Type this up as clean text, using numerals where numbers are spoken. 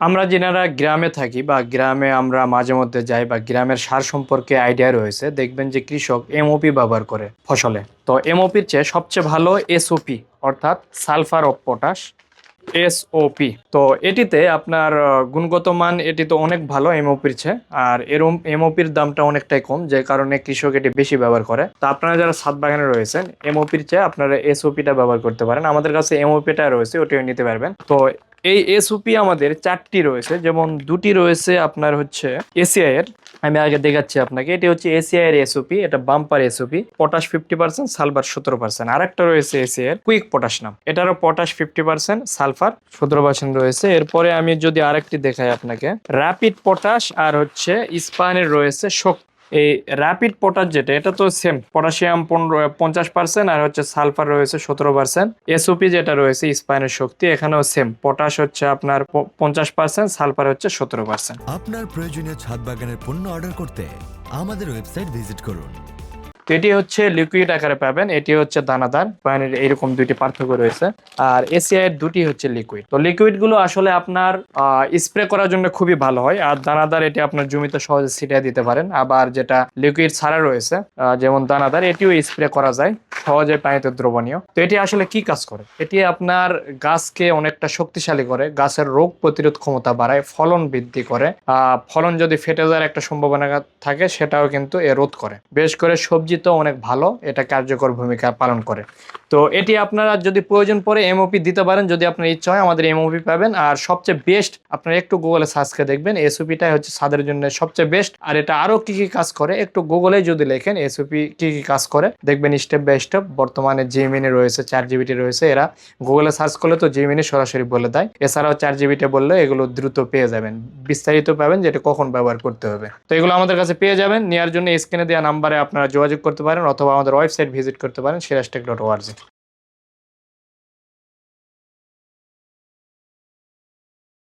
আমরা যেনারা গ্রামে থাকি বা গ্রামে আমরা মাঝে মধ্যে যাই বা গ্রামের সার সম্পর্কে আইডিয়া রয়েছে, দেখবেন যে কৃষক এমওপি ব্যবহার করে ফসলে। তো এমওপির চেয়ে সবচেয়ে ভালো এসওপি, অর্থাৎ সালফার অফ পটাশ, এসওপি। তো এটিতে আপনার গুণগত মান এটি তো অনেক ভালো এমওপির চেয়ে, আর এরম এমওপির দামটা অনেকটাই কম, যে কারণে কৃষক এটি বেশি ব্যবহার করে। তো আপনারা যারা ছাদ বাগানে রয়েছেন, এমওপির চেয়ে আপনারা এসওপিটা ব্যবহার করতে পারেন। আমাদের কাছে এমওপিটা রয়েছে, ওটিও নিতে পারবেন। তো এই এসওপি আমাদের 4টি রয়েছে, যেমন 2টি রয়েছে আপনার হচ্ছে এসিআই এর। আমি আগে দেখাচ্ছি আপনাকে, এটি হচ্ছে এসিআই এর এসওপি, এটা বাম্পার এসওপি, পটাশ 50%, সালফার 17%। আরেকটা রয়েছে এসিআই এর কুইক পটাশ নাম, এটারও পটাশ 50%, সালফার 17% রয়েছে। এরপরে আমি যদি আরেকটি দেখাই আপনাকে, র্যাপিড পটাশ আর হচ্ছে ইস্পাহানের রয়েছে শক্তি। এই র্যাপিড পটাশ যেটা, এটা তো সেম, পটাশিয়াম 50% আর হচ্ছে সালফার রয়েছে 17%। এসওপি যেটা রয়েছে ইস্পাহানের শক্তি, এখানেও সেম, পটাশ হচ্ছে আপনার 50%, সালফার হচ্ছে 17%। আপনার প্রয়োজনীয় ছাদ বাগানের পণ্য অর্ডার করতে আমাদের ওয়েবসাইট ভিজিট করুন। তো এটি হচ্ছে লিকুইড আকারে পাবেন, এটি হচ্ছে দানাদার। পানির এইরকম দুইটি পার্থক্য রয়েছে। আর এসিআই এর দুটি হচ্ছে লিকুইড। তো লিকুইড গুলো আসলে আপনার স্প্রে করার জন্য খুবই ভালো হয়, আর দানাদার এটি আপনার জমিতে সহজে ছিটিয়ে দিতে পারেন। আবার যেটা লিকুইড ছাড়া রয়েছে, যেমন দানাদার, এটিও স্প্রে করা যায় সহজে, পানিতে দ্রবণীয়। তো এটি আসলে কি কাজ করে? এটি আপনার গাছকে অনেকটা শক্তিশালী করে, গাছের রোগ প্রতিরোধ ক্ষমতা বাড়ায়, ফলন বৃদ্ধি করে। ফলন যদি ফেটে যাওয়ার একটা সম্ভাবনা থাকে, সেটাও কিন্তু এ রোধ করে। বেশ করে সবজি তো অনেক ভালো, এটা কার্যকর ভূমিকা পালন করে। তো এটি আপনারা যদি প্রয়োজন পড়ে এমওপি দিতে পারেন, যদি আপনার ইচ্ছা হয়, আমাদের এমওপি পাবেন। আর সবচেয়ে বেস্ট, আপনারা একটু গুগলে সার্চ করে দেখবেন, এসওপিটাই হচ্ছে ছাদের জন্য সবচেয়ে বেস্ট। আর এটা আরো কি কি কাজ করে একটু গুগলে যদি লেখেন এসওপি কি কি কাজ করে, দেখবেন স্টেপ বাই স্টেপ। বর্তমানে জেমিনি রয়েছে, 4জিবিটি রয়েছে, এরা গুগলে সার্চ করলে তো জেমিনি সরাসরি বলে দেয়। এছাড়াও 4জিবিটি বললে এগুলো দ্রুত পেয়ে যাবেন, বিস্তারিত পাবেন যেটা কখন ব্যবহার করতে হবে। তো এগুলো আমাদের কাছে পেয়ে যাবেন। নেওয়ার জন্য স্ক্রিনে দেওয়া নাম্বারে আপনারা যোগাযোগ করতে পারেন, অথবা আমাদের ওয়েবসাইট ভিজিট করতে পারেন, সিরাজটেক.org।